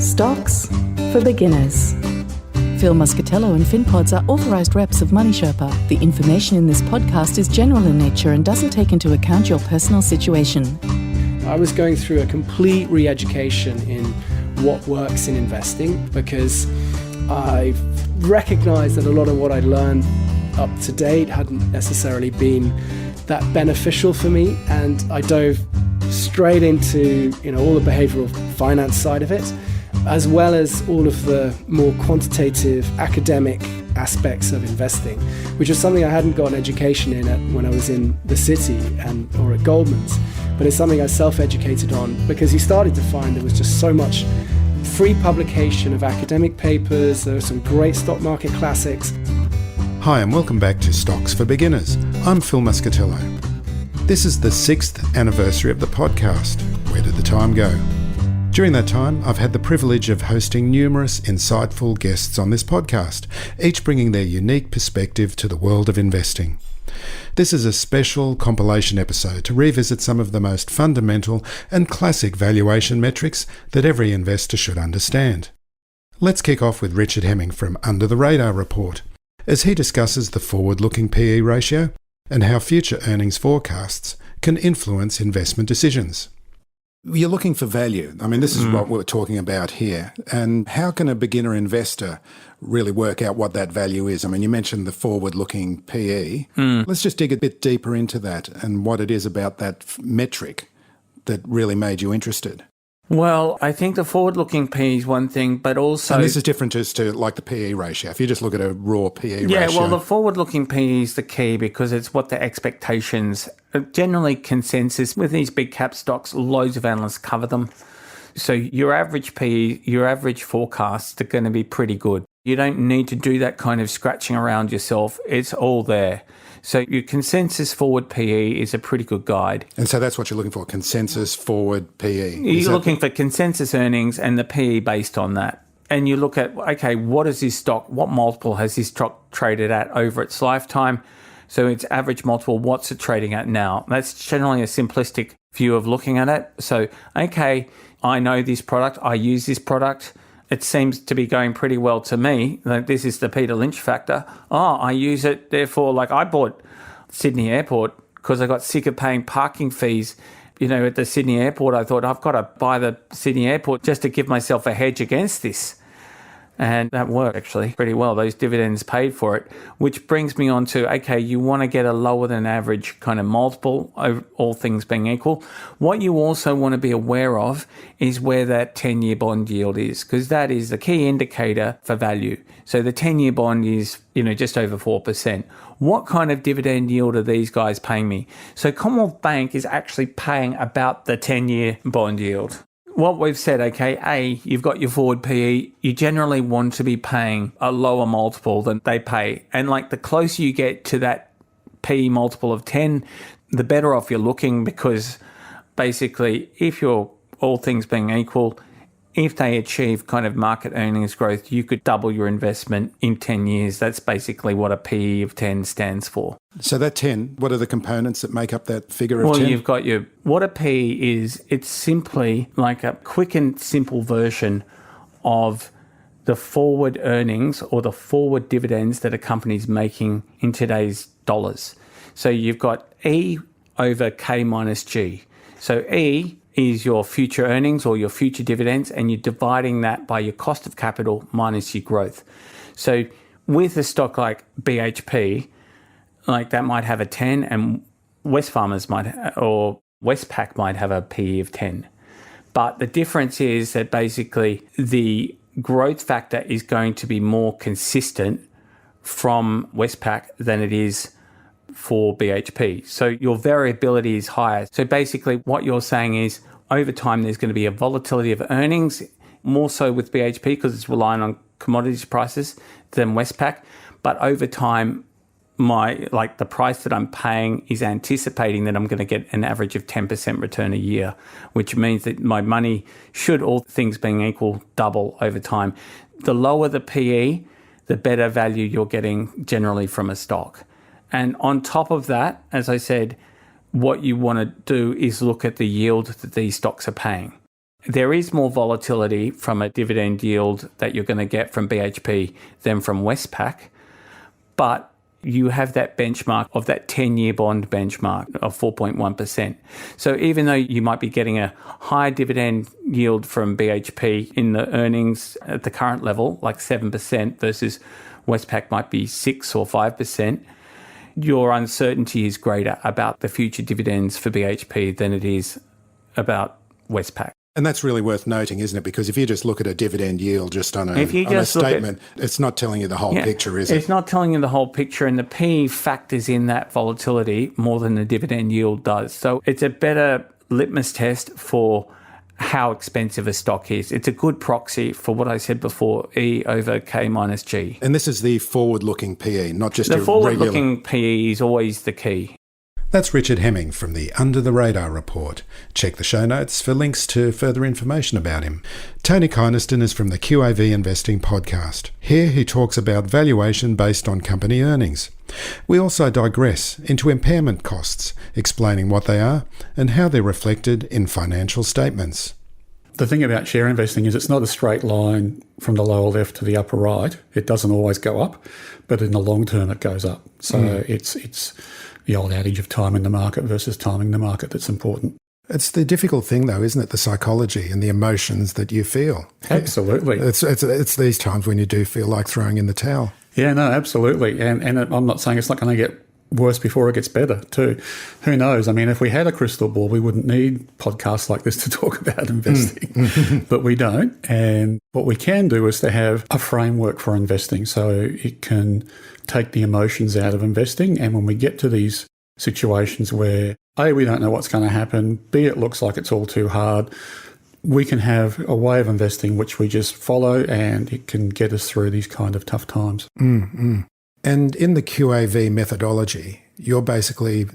Stocks for beginners. Phil Muscatello and Finpods are authorised reps of Money Sherpa. The information in this podcast is general in nature and doesn't take into account your personal situation. I was going through a complete re-education in what works in investing because I recognised that a lot of what I'd learned up to date hadn't necessarily been that beneficial for me, and I dove straight into all the behavioural finance side of it, as well as all of the more quantitative academic aspects of investing, which is something I hadn't got an education in when I was in the city or at Goldman's, but it's something I self-educated on because you started to find there was just so much free publication of academic papers. There are some great stock market classics. Hi and welcome back to Stocks for Beginners. I'm Phil Muscatello. This is the 6th anniversary of the podcast. Where did the time go? During that time, I've had the privilege of hosting numerous insightful guests on this podcast, each bringing their unique perspective to the world of investing. This is a special compilation episode to revisit some of the most fundamental and classic valuation metrics that every investor should understand. Let's kick off with Richard Hemming from Under the Radar Report, as he discusses the forward-looking PE ratio and how future earnings forecasts can influence investment decisions. You're looking for value. I mean, this is what we're talking about here. And how can a beginner investor really work out what that value is? I mean, you mentioned the forward-looking PE. Let's just dig a bit deeper into that and what it is about that metric that really made you interested. Well, I think the forward-looking PE is one thing, but also... And this is different to like the PE ratio. If you just look at a raw PE ratio... Yeah, well, the forward-looking PE is the key because it's what the expectations... Generally, consensus with these big cap stocks, loads of analysts cover them. So your average PE, your average forecasts are going to be pretty good. You don't need to do that kind of scratching around yourself. It's all there. So your consensus forward PE is a pretty good guide. And so that's what you're looking for, consensus forward PE. You're looking for consensus earnings and the PE based on that. And you look at, okay, what multiple has this stock traded at over its lifetime? So its average multiple, what's it trading at now? That's generally a simplistic view of looking at it. So, okay, I know this product, I use this product. It seems to be going pretty well to me. Like this is the Peter Lynch factor. Oh, I use it. Therefore, like I bought Sydney Airport because I got sick of paying parking fees. At the Sydney Airport, I thought I've got to buy the Sydney Airport just to give myself a hedge against this. And that worked actually pretty well. Those dividends paid for it, which brings me on to, okay, you want to get a lower than average kind of multiple, all things being equal. What you also want to be aware of is where that 10-year bond yield is, because that is the key indicator for value. So the 10-year bond is, just over 4%. What kind of dividend yield are these guys paying me? So Commonwealth Bank is actually paying about the 10-year bond yield. What we've said, okay, you've got your forward PE, you generally want to be paying a lower multiple than they pay. And like the closer you get to that PE multiple of 10, the better off you're looking, because basically if you're all things being equal, if they achieve kind of market earnings growth, you could double your investment in 10 years. That's basically what a PE of 10 stands for. So that 10, what are the components that make up that figure of 10? Well, you've got what a PE is, it's simply like a quick and simple version of the forward earnings or the forward dividends that a company's making in today's dollars. So you've got E over K minus G. So E is your future earnings or your future dividends, and you're dividing that by your cost of capital minus your growth. So with a stock like BHP, like that might have a 10, and Wesfarmers or Westpac might have a PE of 10. But the difference is that basically the growth factor is going to be more consistent from Westpac than it is for BHP. So your variability is higher. So basically what you're saying is over time there's going to be a volatility of earnings, more so with BHP because it's relying on commodities prices than Westpac. But over time, the price that I'm paying is anticipating that I'm going to get an average of 10% return a year, which means that my money should, all things being equal, double over time. The lower the PE, the better value you're getting generally from a stock. And on top of that, as I said, what you want to do is look at the yield that these stocks are paying. There is more volatility from a dividend yield that you're going to get from BHP than from Westpac, but you have that benchmark of that 10-year bond benchmark of 4.1%. So even though you might be getting a higher dividend yield from BHP in the earnings at the current level, like 7% versus Westpac might be 6 or 5%, your uncertainty is greater about the future dividends for BHP than it is about Westpac. And that's really worth noting, isn't it? Because if you just look at a dividend yield just on a statement, it's not telling you the whole picture, is it? It's not telling you the whole picture, and the P factors in that volatility more than the dividend yield does. So it's a better litmus test for how expensive a stock is. It's a good proxy for what I said before, E over K minus G. And this is the forward-looking PE, not just the a forward-looking PE is always the key. That's Richard Hemming from the Under the Radar report. Check the show notes for links to further information about him. Tony Kynaston is from the QAV Investing podcast. Here he talks about valuation based on company earnings. We also digress into impairment costs, explaining what they are and how they're reflected in financial statements. The thing about share investing is it's not a straight line from the lower left to the upper right. It doesn't always go up, but in the long term it goes up. So it's the old adage of timing the market versus timing the market that's important. It's the difficult thing, though, isn't it? The psychology and the emotions that you feel. Absolutely. It's these times when you do feel like throwing in the towel. Yeah, no, absolutely. And I'm not saying it's not going to get worse before it gets better too. Who knows? I mean, if we had a crystal ball, we wouldn't need podcasts like this to talk about investing, but we don't. And what we can do is to have a framework for investing so it can take the emotions out of investing. And when we get to these situations where A, we don't know what's going to happen, B, it looks like it's all too hard, we can have a way of investing which we just follow and it can get us through these kind of tough times. And in the QAV methodology, you're basically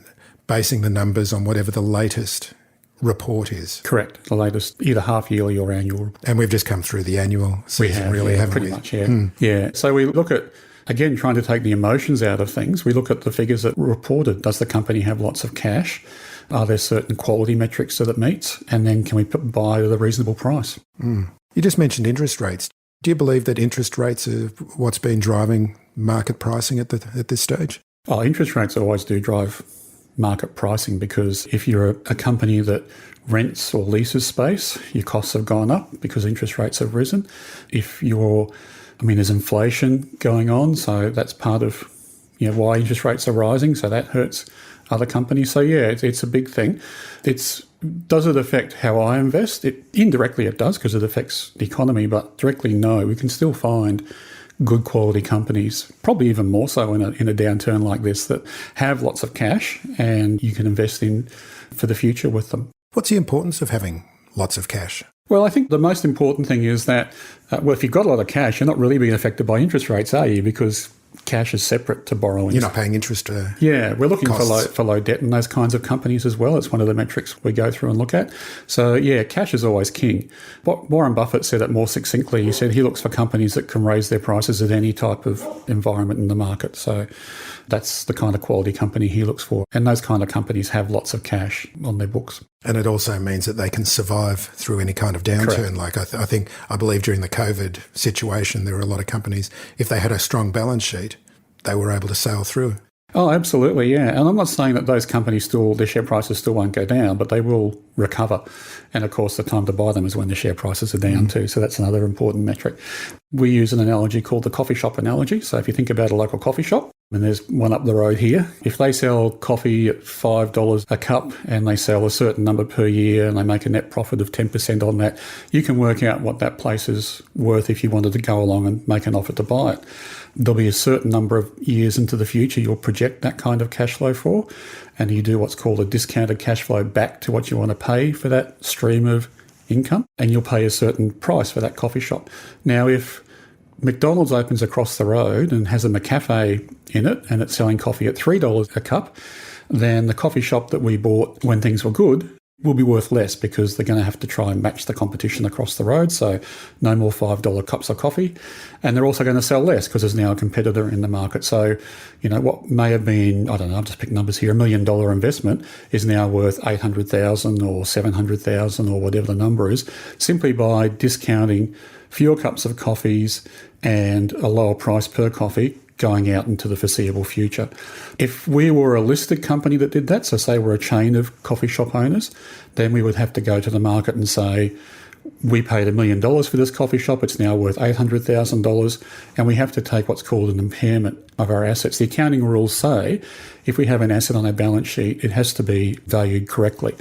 basing the numbers on whatever the latest report is. Correct. The latest, either half yearly or annual report. And we've just come through the annual season, haven't pretty we? much, yeah. Yeah. So we look at, again, trying to take the emotions out of things. We look at the figures that were reported. Does the company have lots of cash? Are there certain quality metrics that it meets? And then can we buy at a reasonable price? You just mentioned interest rates. Do you believe that interest rates are what's been driving market pricing at this stage? Oh, interest rates always do drive market pricing because if you're a company that rents or leases space, your costs have gone up because interest rates have risen. If there's inflation going on, so that's part of why interest rates are rising, so that hurts other companies. So yeah, it's a big thing. Does it affect how I invest? Indirectly it does because it affects the economy, but directly no. We can still find good quality companies, probably even more so in a downturn like this, that have lots of cash and you can invest in for the future with them. What's the importance of having lots of cash? Well, I think the most important thing is that, if you've got a lot of cash, you're not really being affected by interest rates, are you? Because cash is separate to borrowing. You're not paying interest. Yeah, we're looking costs. for low debt in those kinds of companies as well. It's one of the metrics we go through and look at. So yeah, cash is always king. What Warren Buffett said it more succinctly. He said he looks for companies that can raise their prices at any type of environment in the market. So that's the kind of quality company he looks for. And those kind of companies have lots of cash on their books. And it also means that they can survive through any kind of downturn. Correct. Like I believe during the COVID situation, there were a lot of companies, if they had a strong balance sheet, they were able to sail through. Oh, absolutely, yeah. And I'm not saying that those companies their share prices still won't go down, but they will recover. And of course, the time to buy them is when the share prices are down too. So that's another important metric. We use an analogy called the coffee shop analogy. So if you think about a local coffee shop, and there's one up the road here, if they sell coffee at $5 a cup and they sell a certain number per year and they make a net profit of 10% on that, you can work out what that place is worth if you wanted to go along and make an offer to buy it. There'll be a certain number of years into the future you'll project that kind of cash flow for, and you do what's called a discounted cash flow back to what you want to pay for that stream of income, and you'll pay a certain price for that coffee shop. Now, if McDonald's opens across the road and has a McCafe in it and it's selling coffee at $3 a cup, then the coffee shop that we bought when things were good will be worth less because they're going to have to try and match the competition across the road. So no more $5 cups of coffee. And they're also going to sell less because there's now a competitor in the market. So, what may have been, I don't know, I've just picked numbers here, $1 million investment is now worth $800,000 or $700,000 or whatever the number is, simply by discounting fewer cups of coffees and a lower price per coffee going out into the foreseeable future. If we were a listed company that did that, so say we're a chain of coffee shop owners, then we would have to go to the market and say, we paid $1 million for this coffee shop, it's now worth $800,000, and we have to take what's called an impairment of our assets. The accounting rules say if we have an asset on our balance sheet, it has to be valued correctly.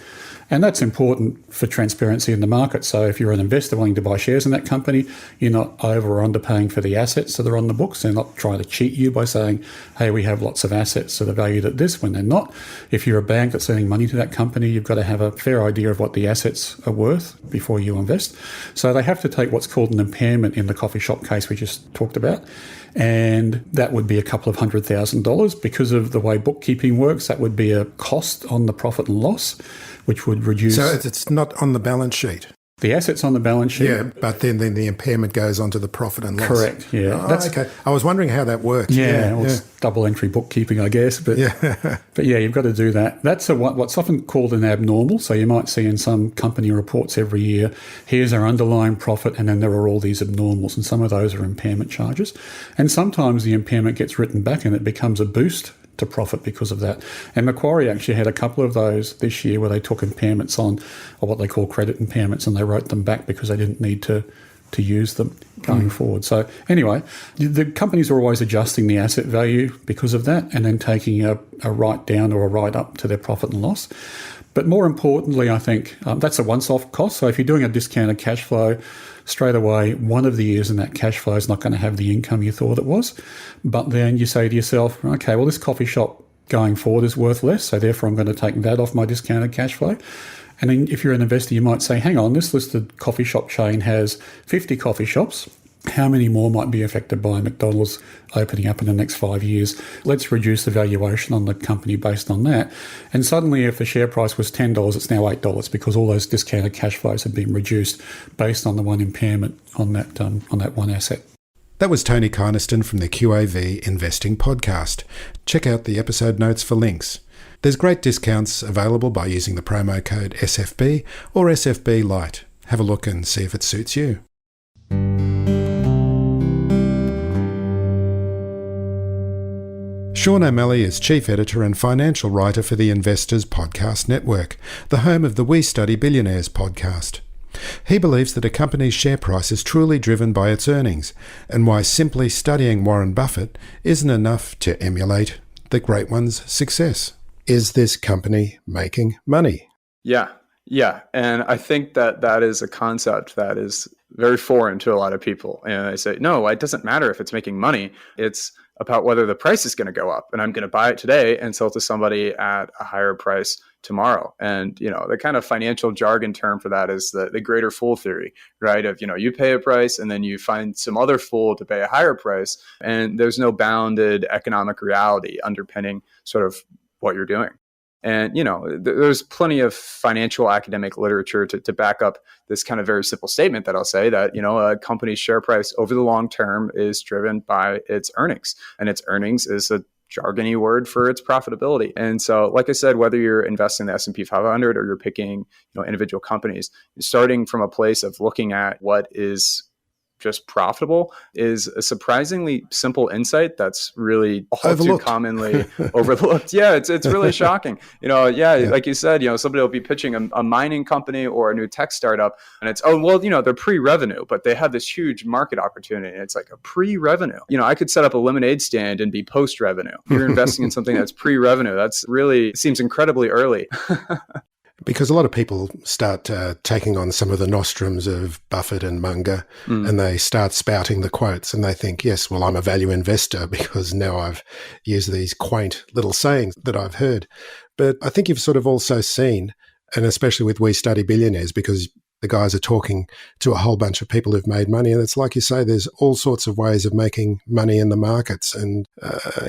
And that's important for transparency in the market. So if you're an investor wanting to buy shares in that company, you're not over or underpaying for the assets that are on the books. They're not trying to cheat you by saying, hey, we have lots of assets that are valued at this, when they're not. If you're a bank that's lending money to that company, you've got to have a fair idea of what the assets are worth before you invest. So they have to take what's called an impairment in the coffee shop case we just talked about. And that would be a couple of $100,000. Because of the way bookkeeping works, that would be a cost on the profit and loss, which would reduce. So it's not on the balance sheet. The assets on the balance sheet. Yeah, but then the impairment goes onto the profit and loss. Correct, yeah. Oh, okay. I was wondering how that works. It's double entry bookkeeping, I guess. But but yeah, you've got to do that. That's what's often called an abnormal. So you might see in some company reports every year, here's our underlying profit, and then there are all these abnormals, and some of those are impairment charges. And sometimes the impairment gets written back and it becomes a boost to profit because of that. And Macquarie actually had a couple of those this year where they took impairments on, or what they call credit impairments, and they wrote them back because they didn't need to use them going forward. So anyway, the companies are always adjusting the asset value because of that, and then taking a write down or a write up to their profit and loss. But more importantly, I think that's a once-off cost. So if you're doing a discounted cash flow, straight away, one of the years in that cash flow is not going to have the income you thought it was. But then you say to yourself, okay, well, this coffee shop going forward is worth less, so therefore I'm going to take that off my discounted cash flow. And then if you're an investor, you might say, hang on, this listed coffee shop chain has 50 coffee shops. How many more might be affected by McDonald's opening up in the next 5 years? Let's reduce the valuation on the company based on that. And suddenly, if the share price was $10, it's now $8 because all those discounted cash flows have been reduced based on the one impairment on that one asset. That was Tony Kynaston from the QAV Investing Podcast. Check out the episode notes for links. There's great discounts available by using the promo code SFB or SFB Lite. Have a look and see if it suits you. Sean O'Malley is Chief Editor and Financial Writer for the Investors Podcast Network, the home of the We Study Billionaires podcast. He believes that a company's share price is truly driven by its earnings, and why simply studying Warren Buffett isn't enough to emulate the great one's success. Is this company making money? Yeah. And I think that is a concept that is very foreign to a lot of people. And they say, no, it doesn't matter if it's making money. It's about whether the price is going to go up, and I'm going to buy it today and sell to somebody at a higher price tomorrow. And, the kind of financial jargon term for that is the greater fool theory, right? Of, you pay a price and then you find some other fool to pay a higher price, and there's no bounded economic reality underpinning sort of what you're doing. And, there's plenty of financial academic literature to back up this kind of very simple statement that I'll say that, a company's share price over the long term is driven by its earnings, and its earnings is a jargony word for its profitability. And so, like I said, whether you're investing in the S&P 500 or you're picking, individual companies, starting from a place of looking at what is just profitable is a surprisingly simple insight that's really all too commonly overlooked. Yeah, it's really shocking. Like you said, somebody will be pitching a mining company or a new tech startup, and it's, they're pre-revenue, but they have this huge market opportunity. And it's like a pre-revenue. I could set up a lemonade stand and be post-revenue. You're investing in something that's pre-revenue. That's really seems incredibly early. Because a lot of people start taking on some of the nostrums of Buffett and Munger, and they start spouting the quotes, and they think, yes, well, I'm a value investor because now I've used these quaint little sayings that I've heard. But I think you've sort of also seen, and especially with We Study Billionaires, because the guys are talking to a whole bunch of people who've made money, and it's like you say, there's all sorts of ways of making money in the markets. And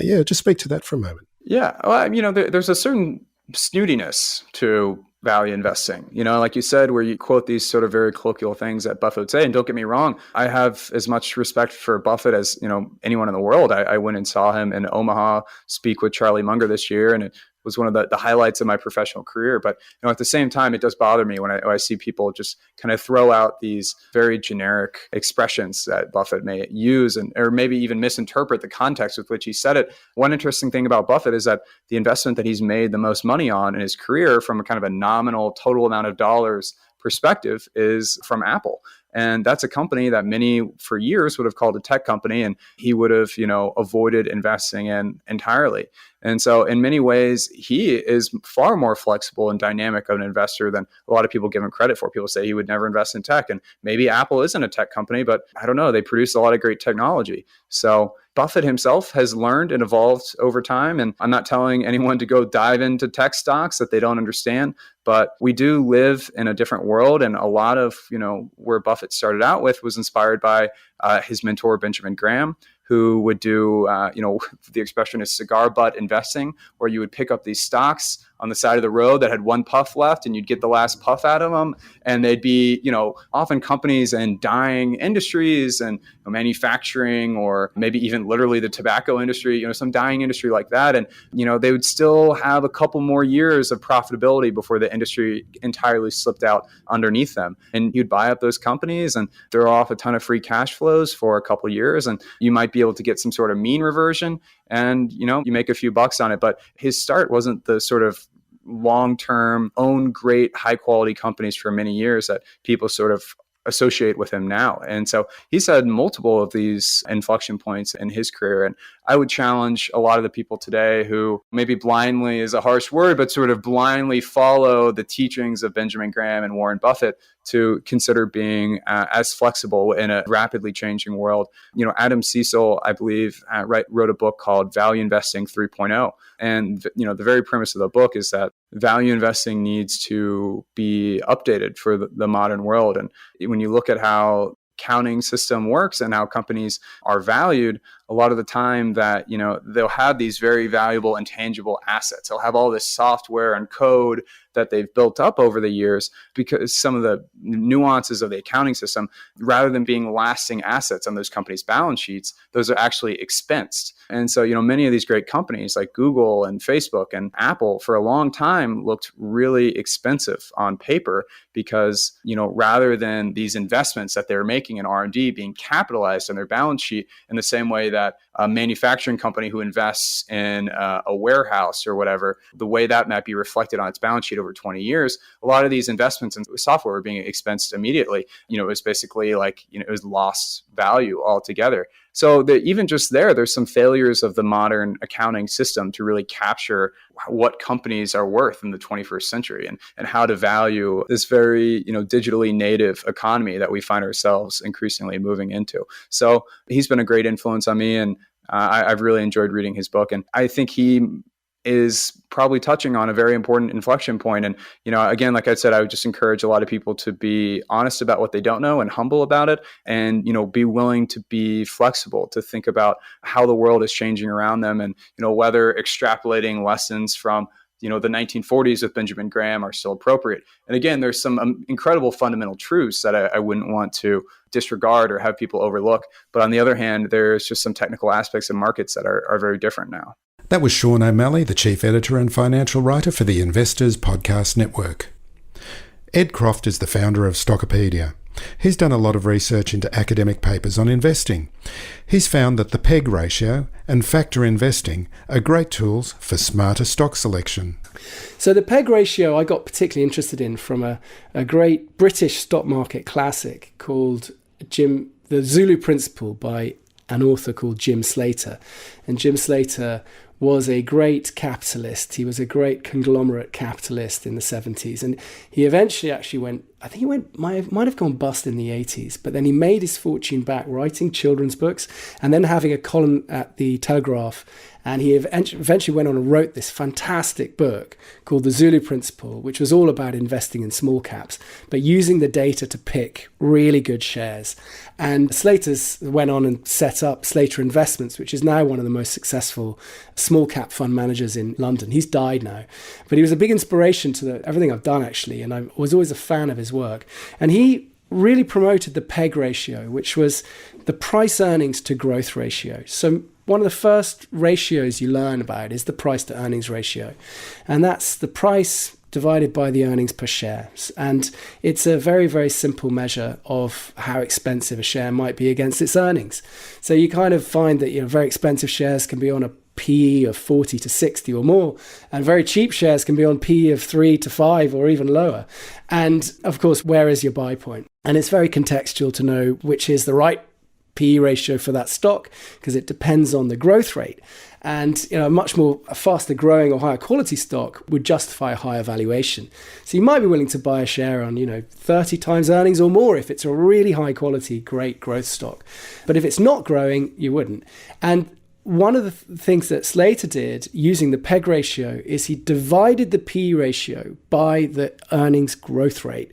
just speak to that for a moment. Yeah, well, there's a certain snootiness to value investing. Like you said, where you quote these sort of very colloquial things that Buffett would say. And don't get me wrong, I have as much respect for Buffett as, anyone in the world. I went and saw him in Omaha speak with Charlie Munger this year, and it was one of the highlights of my professional career. But at the same time, it does bother me when I see people just kind of throw out these very generic expressions that Buffett may use or maybe even misinterpret the context with which he said it. One interesting thing about Buffett is that the investment that he's made the most money on in his career from a kind of a nominal total amount of dollars perspective is from Apple. And that's a company that many for years would have called a tech company, and he would have, avoided investing in entirely. And so in many ways, he is far more flexible and dynamic of an investor than a lot of people give him credit for. People say he would never invest in tech, and maybe Apple isn't a tech company, but I don't know, they produce a lot of great technology. So Buffett himself has learned and evolved over time. And I'm not telling anyone to go dive into tech stocks that they don't understand, but we do live in a different world. And a lot of, where Buffett started out with was inspired by his mentor, Benjamin Graham, who would do, the expression is cigar butt investing, where you would pick up these stocks on the side of the road that had one puff left, and you'd get the last puff out of them. And they'd be, often companies in dying industries and manufacturing, or maybe even literally the tobacco industry, some dying industry like that. And, they would still have a couple more years of profitability before the industry entirely slipped out underneath them. And you'd buy up those companies and throw off a ton of free cash flows for a couple years, and you might be able to get some sort of mean reversion, and, you make a few bucks on it. But his start wasn't the sort of long-term, own great high-quality companies for many years that people sort of associate with him now. And so he's had multiple of these inflection points in his career. And I would challenge a lot of the people today who maybe blindly is a harsh word, but sort of blindly follow the teachings of Benjamin Graham and Warren Buffett to consider being as flexible in a rapidly changing world. Adam Cecil, I believe, wrote a book called Value Investing 3.0. And, the very premise of the book is that value investing needs to be updated for the modern world. And when you look at how accounting system works and how companies are valued, a lot of the time that, they'll have these very valuable intangible assets. They'll have all this software and code that they've built up over the years, because some of the nuances of the accounting system, rather than being lasting assets on those companies' balance sheets, those are actually expensed. And so, many of these great companies like Google and Facebook and Apple for a long time looked really expensive on paper because, rather than these investments that they're making in R&D being capitalized on their balance sheet in the same way that a manufacturing company who invests in a warehouse or whatever, the way that might be reflected on its balance sheet over 20 years, a lot of these investments in software were being expensed immediately. It was basically like, it was lost value altogether. So even just there's some failures of the modern accounting system to really capture what companies are worth in the 21st century and how to value this very, digitally native economy that we find ourselves increasingly moving into. So he's been a great influence on me, and I've really enjoyed reading his book. And I think he is probably touching on a very important inflection point. And, again, like I said, I would just encourage a lot of people to be honest about what they don't know and humble about it, and, be willing to be flexible, to think about how the world is changing around them, and, whether extrapolating lessons from the 1940s with Benjamin Graham are still appropriate. And again, there's some incredible fundamental truths that I wouldn't want to disregard or have people overlook. But on the other hand, there's just some technical aspects of markets that are very different now. That was Sean O'Malley, the chief editor and financial writer for the Investors Podcast Network. Ed Croft is the founder of Stockopedia. He's done a lot of research into academic papers on investing. He's found that the PEG ratio and factor investing are great tools for smarter stock selection. So the PEG ratio I got particularly interested in from a great British stock market classic called The Zulu Principle by an author called Jim Slater. And Jim Slater was a great capitalist. He was a great conglomerate capitalist in the 70s. And he eventually actually went I think he might have gone bust in the 80s, but then he made his fortune back writing children's books and then having a column at the Telegraph. And he eventually went on and wrote this fantastic book called The Zulu Principle, which was all about investing in small caps, but using the data to pick really good shares. And Slater's went on and set up Slater Investments, which is now one of the most successful small cap fund managers in London. He's died now, but he was a big inspiration to everything I've done, actually. And I was always a fan of his work. And he really promoted the PEG ratio, which was the price earnings to growth ratio. So one of the first ratios you learn about is the price to earnings ratio. And that's the price divided by the earnings per share. And it's a very, very simple measure of how expensive a share might be against its earnings. So you kind of find that, very expensive shares can be on a PE of 40 to 60 or more, and very cheap shares can be on PE of 3 to 5 or even lower. And of course, where is your buy point? And it's very contextual to know which is the right PE ratio for that stock, because it depends on the growth rate. And a faster growing or higher quality stock would justify a higher valuation. So you might be willing to buy a share on 30 times earnings or more if it's a really high quality, great growth stock. But if it's not growing, you wouldn't. And one of the things that Slater did using the PEG ratio is he divided the PE ratio by the earnings growth rate.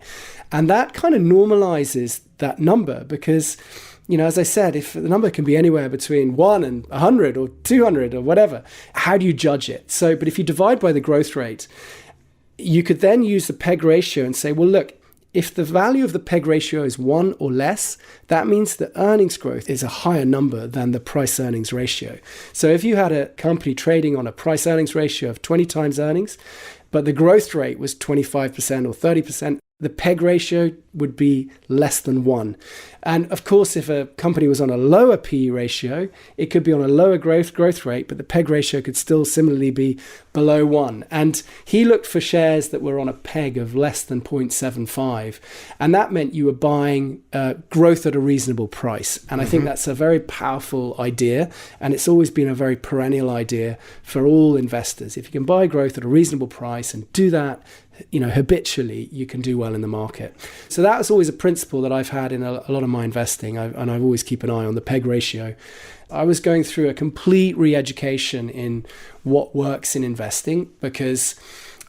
And that kind of normalizes that number because, as I said, if the number can be anywhere between 1 and 100 or 200 or whatever, how do you judge it? But if you divide by the growth rate, you could then use the PEG ratio and say, well, look, if the value of the PEG ratio is 1 or less, that means the earnings growth is a higher number than the price earnings ratio. So if you had a company trading on a price earnings ratio of 20 times earnings, but the growth rate was 25% or 30%, the PEG ratio would be less than 1. And of course, if a company was on a lower PE ratio, it could be on a lower growth rate, but the PEG ratio could still similarly be below 1. And he looked for shares that were on a PEG of less than 0.75. And that meant you were buying growth at a reasonable price. And I think that's a very powerful idea. And it's always been a very perennial idea for all investors. If you can buy growth at a reasonable price and do that, habitually, you can do well in the market. So that's always a principle that I've had in a lot of my investing, and I've always keep an eye on the PEG ratio. I was going through a complete re-education in what works in investing because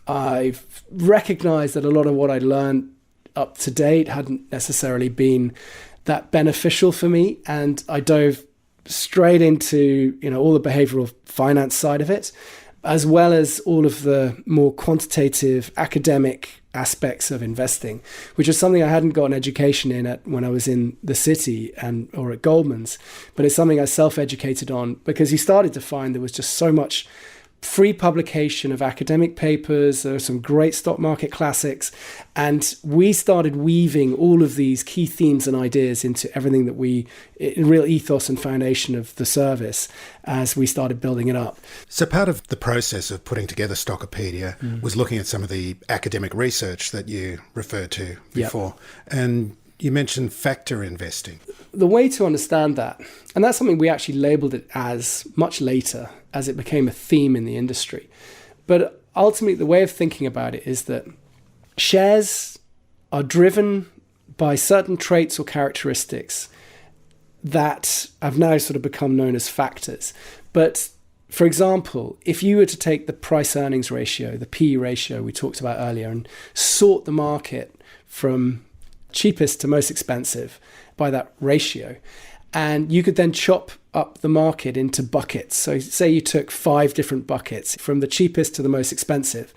I've recognized that a lot of what I learned up to date hadn't necessarily been that beneficial for me, and I dove straight into all the behavioral finance side of it, as well as all of the more quantitative academic aspects of investing, which is something I hadn't got an education in when I was in the city or at Goldman's, but it's something I self-educated on because you started to find there was just so much free publication of academic papers. There are some great stock market classics, and we started weaving all of these key themes and ideas into everything that real ethos and foundation of the service as we started building it up. So part of the process of putting together Stockopedia was looking at some of the academic research that you referred to before. Yep. And you mentioned factor investing. The way to understand that, and that's something we actually labeled it as much later as it became a theme in the industry. But ultimately, the way of thinking about it is that shares are driven by certain traits or characteristics that have now sort of become known as factors. But for example, if you were to take the price earnings ratio, the PE ratio we talked about earlier, and sort the market from cheapest to most expensive by that ratio, and you could then chop up the market into buckets. So say you took 5 different buckets from the cheapest to the most expensive,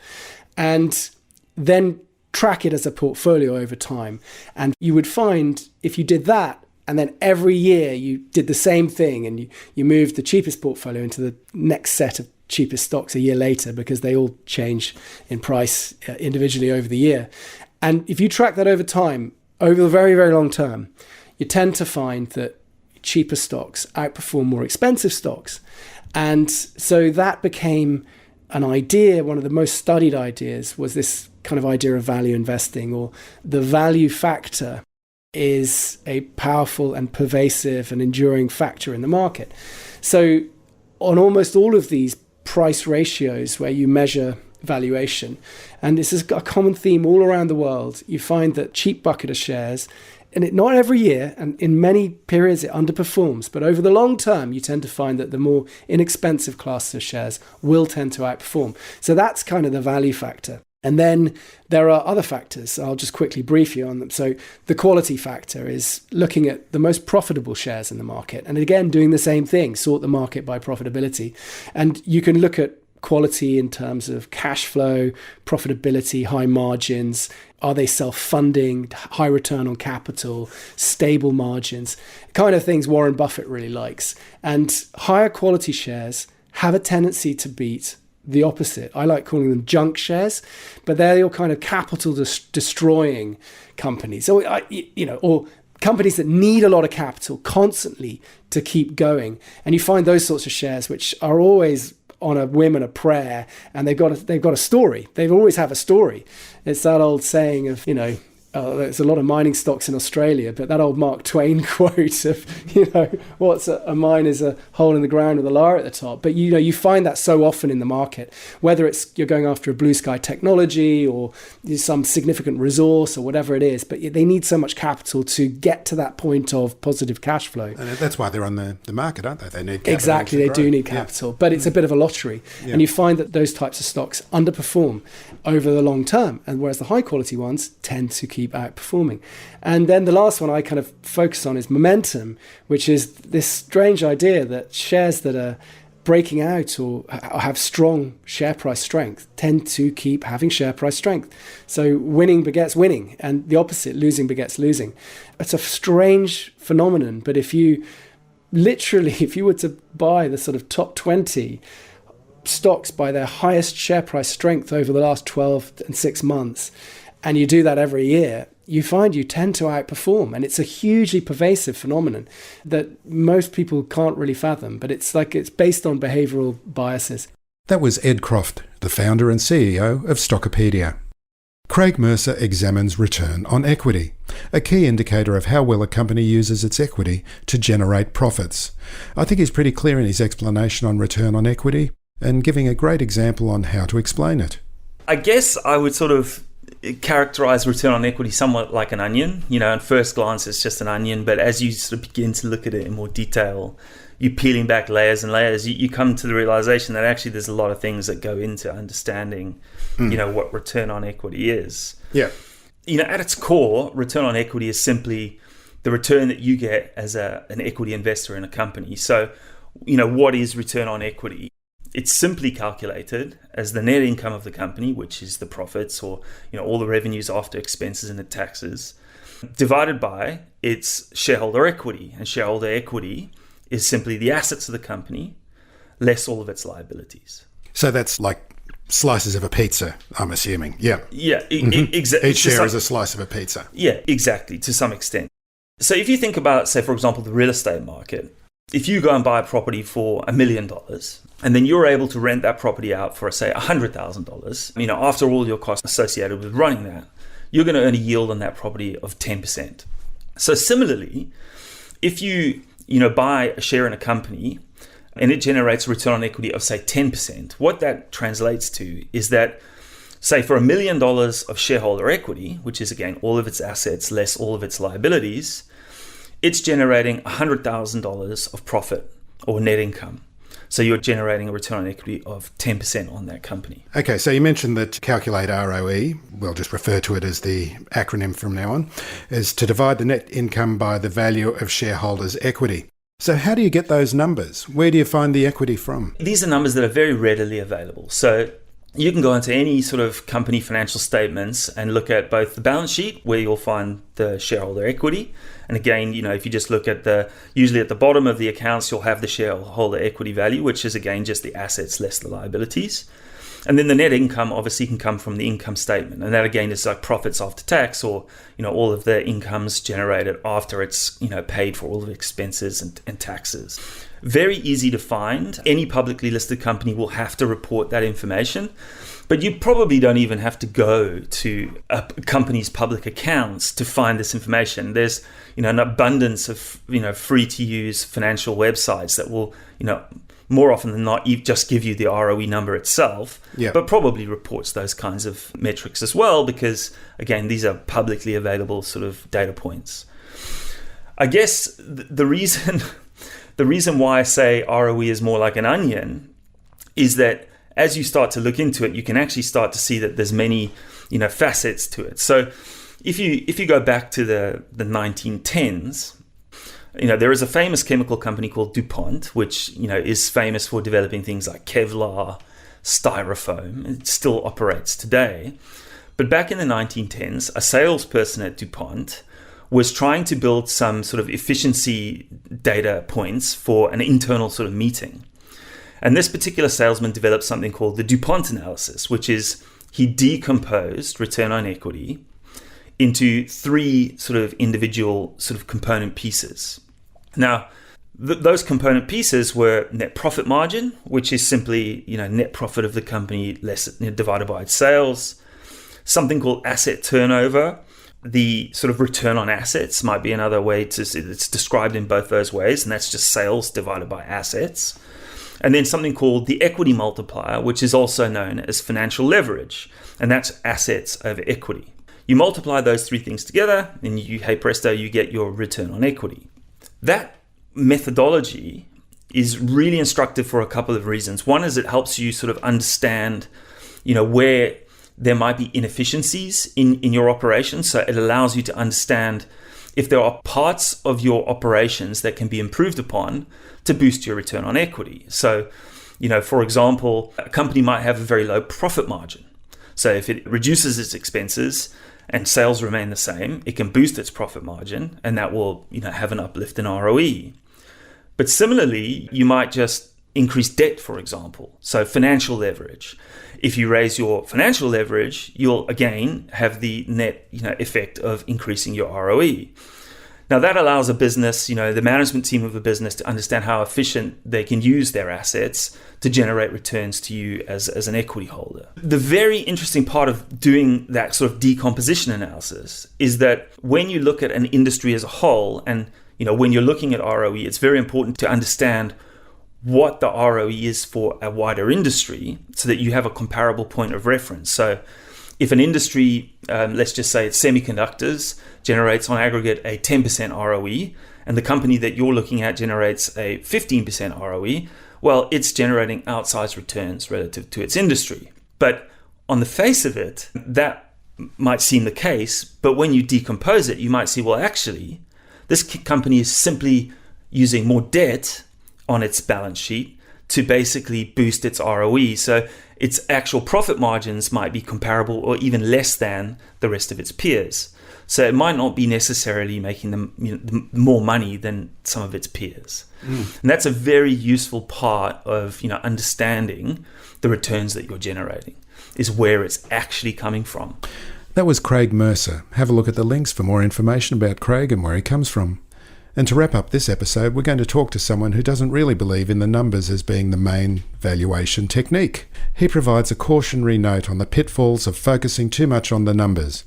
and then track it as a portfolio over time. And you would find if you did that, and then every year you did the same thing, and you moved the cheapest portfolio into the next set of cheapest stocks a year later, because they all change in price individually over the year. And if you track that over time, over the very, very long term, you tend to find that cheaper stocks outperform more expensive stocks. And so that became an idea. One of the most studied ideas was this kind of idea of value investing, or the value factor is a powerful and pervasive and enduring factor in the market. So on almost all of these price ratios where you measure valuation. And this is a common theme all around the world. You find that cheap bucket of shares, and not every year, and in many periods it underperforms, but over the long term, you tend to find that the more inexpensive classes of shares will tend to outperform. So that's kind of the value factor. And then there are other factors. I'll just quickly brief you on them. So the quality factor is looking at the most profitable shares in the market. And again, doing the same thing, sort the market by profitability. And you can look at quality in terms of cash flow, profitability, high margins. Are they self-funding, high return on capital, stable margins, kind of things Warren Buffett really likes. And higher quality shares have a tendency to beat the opposite. I like calling them junk shares, but they're your kind of capital destroying companies. So, or companies that need a lot of capital constantly to keep going. And you find those sorts of shares which are always on a whim and a prayer, and they've got a story. They always have a story. It's that old saying of, there's a lot of mining stocks in Australia, but that old Mark Twain quote of, what's a mine is a hole in the ground with a lyre at the top. But, you find that so often in the market, whether it's you're going after a blue sky technology or some significant resource or whatever it is, but they need so much capital to get to that point of positive cash flow. And that's why they're on the market, aren't they? They need capital. Exactly, they do need capital, but it's a bit of a lottery. Yeah. And you find that those types of stocks underperform over the long term, and whereas the high quality ones tend to keep outperforming. And then the last one I kind of focus on is momentum, which is this strange idea that shares that are breaking out or have strong share price strength tend to keep having share price strength. So winning begets winning, and the opposite, losing begets losing. It's a strange phenomenon, but if you were to buy the sort of top 20 stocks by their highest share price strength over the last 12 and 6 months, and you do that every year, you find you tend to outperform. And it's a hugely pervasive phenomenon that most people can't really fathom, but it's based on behavioral biases. That was Ed Croft, the founder and CEO of Stockopedia. Craig Mercer examines return on equity, a key indicator of how well a company uses its equity to generate profits. I think he's pretty clear in his explanation on return on equity and giving a great example on how to explain it. I guess I would sort of characterize return on equity somewhat like an onion. At first glance, it's just an onion, but as you sort of begin to look at it in more detail, you're peeling back layers and layers, you come to the realization that actually there's a lot of things that go into understanding, what return on equity is. Yeah. At its core, return on equity is simply the return that you get as an equity investor in a company. So, what is return on equity? It's simply calculated as the net income of the company, which is the profits or all the revenues after expenses and the taxes, divided by its shareholder equity. And shareholder equity is simply the assets of the company less all of its liabilities. So that's like slices of a pizza, I'm assuming. Yeah. Yeah, exactly. Each share is a slice of a pizza. Yeah, exactly, to some extent. So if you think about, say, for example, the real estate market, if you go and buy a property for $1 million, and then you're able to rent that property out for, say, $100,000, after all your costs associated with running that, you're going to earn a yield on that property of 10%. So similarly, if you buy a share in a company and it generates a return on equity of, say, 10%, what that translates to is that, say, for $1 million of shareholder equity, which is, again, all of its assets less all of its liabilities, it's generating $100,000 of profit or net income. So you're generating a return on equity of 10% on that company. Okay, so you mentioned that to calculate ROE, we'll just refer to it as the acronym from now on, is to divide the net income by the value of shareholders' equity. So how do you get those numbers? Where do you find the equity from? These are numbers that are very readily available. So you can go into any sort of company financial statements and look at both the balance sheet, where you'll find the shareholder equity. And again, if you just look at usually at the bottom of the accounts, you'll have the shareholder equity value, which is again just the assets less the liabilities. And then the net income obviously can come from the income statement. And that again is like profits after tax, or, all of the incomes generated after it's, paid for all of the expenses and taxes. Very easy to find. Any publicly listed company will have to report that information. But you probably don't even have to go to a company's public accounts to find this information. There's, an abundance of, free to use financial websites that will, more often than not, just give you the ROE number itself, but probably reports those kinds of metrics as well, because again, these are publicly available sort of data points. I guess the reason why I say ROE is more like an onion is that as you start to look into it, you can actually start to see that there's many, facets to it. So if you go back to the 1910s, there is a famous chemical company called DuPont, which, is famous for developing things like Kevlar, styrofoam. It still operates today. But back in the 1910s, a salesperson at DuPont was trying to build some sort of efficiency data points for an internal sort of meeting. And this particular salesman developed something called the DuPont analysis, which is he decomposed return on equity into three sort of individual sort of component pieces. Now, those component pieces were net profit margin, which is simply, net profit of the company less divided by its sales. Something called asset turnover. The sort of return on assets might be another way it's described in both those ways, and that's just sales divided by assets. And then something called the equity multiplier, which is also known as financial leverage, and that's assets over equity. You multiply those three things together, and hey presto, you get your return on equity. That methodology is really instructive for a couple of reasons. One is it helps you sort of understand, where there might be inefficiencies in your operations. So it allows you to understand if there are parts of your operations that can be improved upon to boost your return on equity. So, for example, a company might have a very low profit margin. So if it reduces its expenses and sales remain the same, it can boost its profit margin, and that will, have an uplift in ROE. But similarly, you might just increase debt, for example. So financial leverage. If you raise your financial leverage, you'll again have the net, effect of increasing your ROE. Now that allows a business, the management team of a business to understand how efficient they can use their assets to generate returns to you as an equity holder. The very interesting part of doing that sort of decomposition analysis is that when you look at an industry as a whole, and when you're looking at ROE, it's very important to understand what the ROE is for a wider industry so that you have a comparable point of reference. So if an industry, let's just say it's semiconductors, generates on aggregate a 10% ROE, and the company that you're looking at generates a 15% ROE, well, it's generating outsized returns relative to its industry. But on the face of it, that might seem the case, but when you decompose it, you might see, well, actually, this company is simply using more debt on its balance sheet to basically boost its ROE. So its actual profit margins might be comparable or even less than the rest of its peers. So it might not be necessarily making them more money than some of its peers. And that's a very useful part of understanding the returns that you're generating, is where it's actually coming from. That was Craig Mercer. Have a look at the links for more information about Craig and where he comes from. And to wrap up this episode, we're going to talk to someone who doesn't really believe in the numbers as being the main valuation technique. He provides a cautionary note on the pitfalls of focusing too much on the numbers.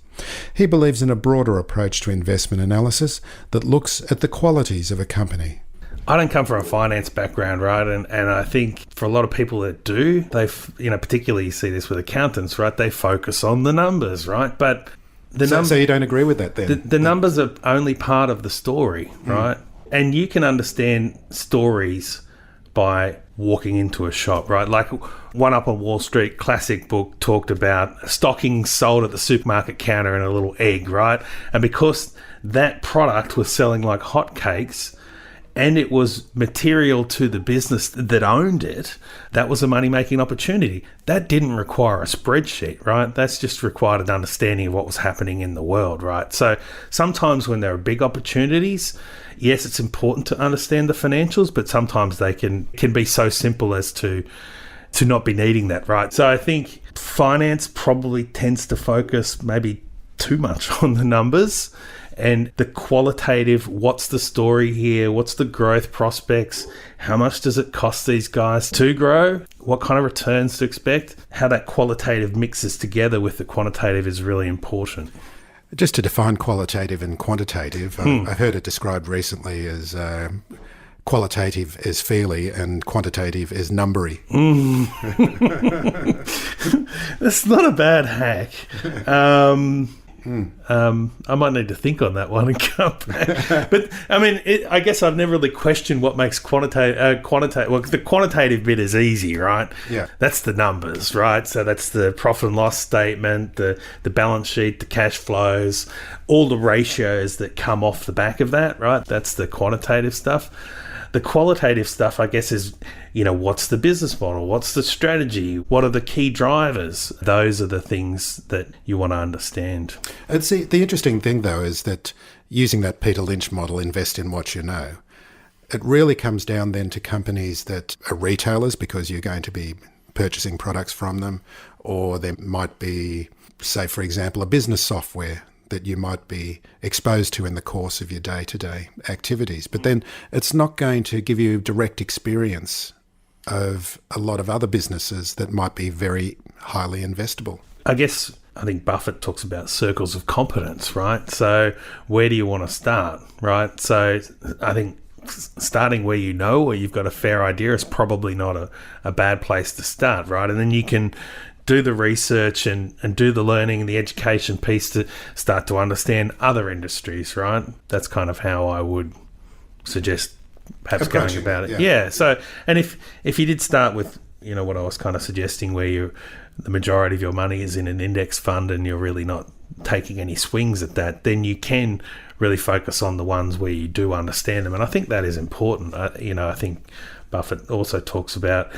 He believes in a broader approach to investment analysis that looks at the qualities of a company. I don't come from a finance background, right? And I think for a lot of people that do, they, particularly you see this with accountants, right? They focus on the numbers, right? But so you don't agree with that then? The numbers are only part of the story, right? And you can understand stories by walking into a shop, right? Like One Up on Wall Street, classic book, talked about stockings sold at the supermarket counter in a little egg, right? And because that product was selling like hotcakes, and it was material to the business that owned it, that was a money-making opportunity. That didn't require a spreadsheet, right? That's just required an understanding of what was happening in the world, right? So sometimes when there are big opportunities, yes, it's important to understand the financials, but sometimes they can be so simple as to not be needing that, right? So I think finance probably tends to focus maybe too much on the numbers, And the qualitative, what's the story here? What's the growth prospects? How much does it cost these guys to grow? What kind of returns to expect? How that qualitative mixes together with the quantitative is really important. Just to define qualitative and quantitative, I heard it described recently as qualitative is feely and quantitative is numbery. That's not a bad hack. I might need to think on that one and come back. But I mean, I guess I've never really questioned what makes quantitative. Well, the quantitative bit is easy, right? Yeah, that's the numbers, right? So that's the profit and loss statement, the balance sheet, the cash flows, all the ratios that come off the back of that, right? That's the quantitative stuff. The qualitative stuff, I guess, is, what's the business model? What's the strategy? What are the key drivers? Those are the things that you want to understand. And see, the interesting thing, though, is that using that Peter Lynch model, invest in what you know, it really comes down then to companies that are retailers because you're going to be purchasing products from them, or there might be, say, for example, a business software that you might be exposed to in the course of your day-to-day activities. But then it's not going to give you direct experience of a lot of other businesses that might be very highly investable. I think Buffett talks about circles of competence, right? So where do you want to start, right? So I think starting where where you've got a fair idea is probably not a bad place to start, right? And then you can do the research and do the learning and the education piece to start to understand other industries, right? That's kind of how I would suggest perhaps going about it. Yeah. So, and if you did start with, what I was kind of suggesting, where the majority of your money is in an index fund and you're really not taking any swings at that, then you can really focus on the ones where you do understand them. And I think that is important. I think Buffett also talks about,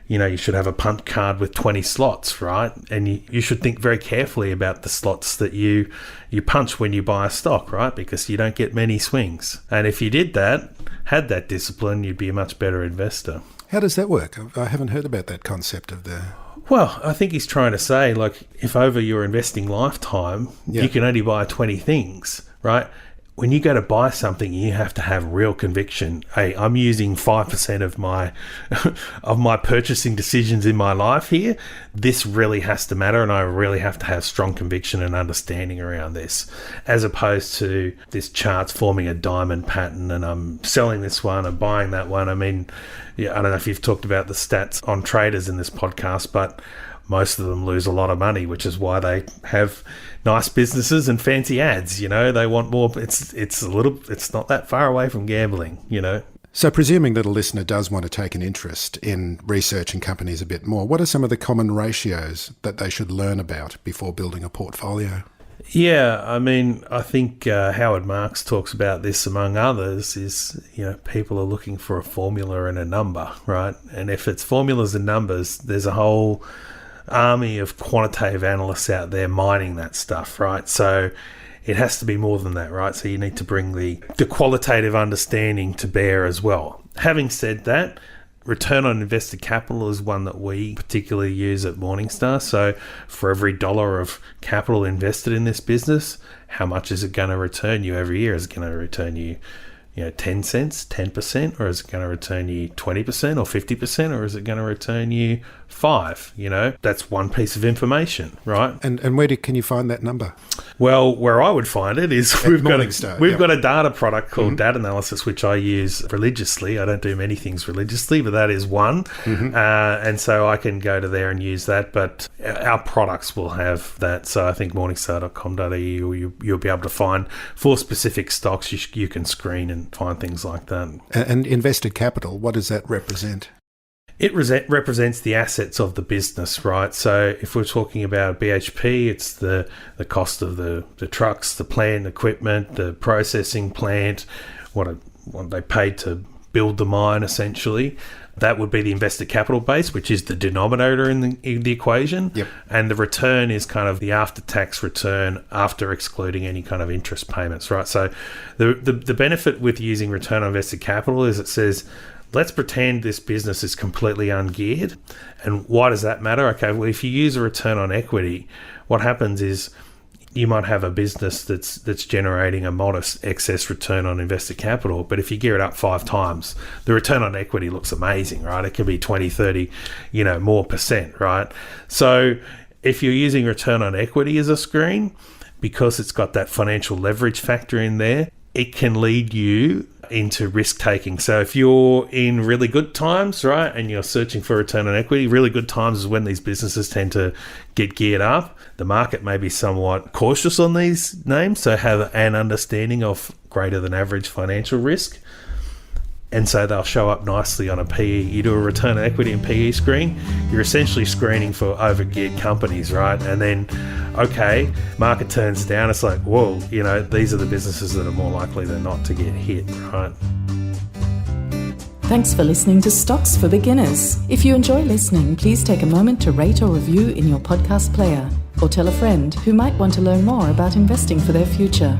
you should have a punt card with 20 slots, right? And you should think very carefully about the slots that you punch when you buy a stock, right? Because you don't get many swings. And if you had that discipline, you'd be a much better investor. How does that work? I haven't heard about that concept of the... Well, I think he's trying to say, if over your investing lifetime, you can only buy 20 things, right? When you go to buy something, you have to have real conviction. Hey, I'm using 5% of my purchasing decisions in my life here. This really has to matter, and I really have to have strong conviction and understanding around this, as opposed to this chart's forming a diamond pattern and I'm selling this one and buying that one. I mean, I don't know if you've talked about the stats on traders in this podcast, but most of them lose a lot of money, which is why they have nice businesses and fancy ads. They want more. It's not that far away from gambling. So presuming that a listener does want to take an interest in researching companies a bit more, what are some of the common ratios that they should learn about before building a portfolio? Yeah, I mean, I think Howard Marks talks about this among others is, people are looking for a formula and a number, right? And if it's formulas and numbers, there's a whole army of quantitative analysts out there mining that stuff, right? So it has to be more than that, right? So you need to bring the qualitative understanding to bear as well. Having said that, return on invested capital is one that we particularly use at Morningstar. So for every dollar of capital invested in this business, how much is it going to return you every year? Is it going to return you 10 cents, 10%, or is it going to return you 20% or 50%, or is it going to return you 5%? That's one piece of information, right? And where can you find that number? Well, where I would find it is we've got a data product called Data Analysis, which I use religiously. I don't do many things religiously, but that is one. And so I can go to there and use that, but our products will have that. So I think morningstar.com.au, you'll be able to find for specific stocks, you can screen and find things like that. And invested capital, what does that represent? It represents the assets of the business, right? So if we're talking about BHP, it's the cost of the trucks, the plant, equipment, the processing plant, what they paid to build the mine, essentially. That would be the invested capital base, which is the denominator in the equation. Yep. And the return is kind of the after-tax return after excluding any kind of interest payments, right? So the benefit with using return on invested capital is it says, let's pretend this business is completely ungeared. And why does that matter? Okay, well, if you use a return on equity, what happens is you might have a business that's generating a modest excess return on invested capital, but if you gear it up 5 times, the return on equity looks amazing, right? It can be 20, 30, more %, right? So if you're using return on equity as a screen, because it's got that financial leverage factor in there, it can lead you into risk taking. So if you're in really good times, right, and you're searching for return on equity, really good times is when these businesses tend to get geared up. The market may be somewhat cautious on these names, so have an understanding of greater than average financial risk. And so they'll show up nicely on a PE. You do a return on equity and PE screen, you're essentially screening for over-geared companies, right? And then, okay, market turns down, it's like, whoa, these are the businesses that are more likely than not to get hit, right? Thanks for listening to Stocks for Beginners. If you enjoy listening, please take a moment to rate or review in your podcast player, or tell a friend who might want to learn more about investing for their future.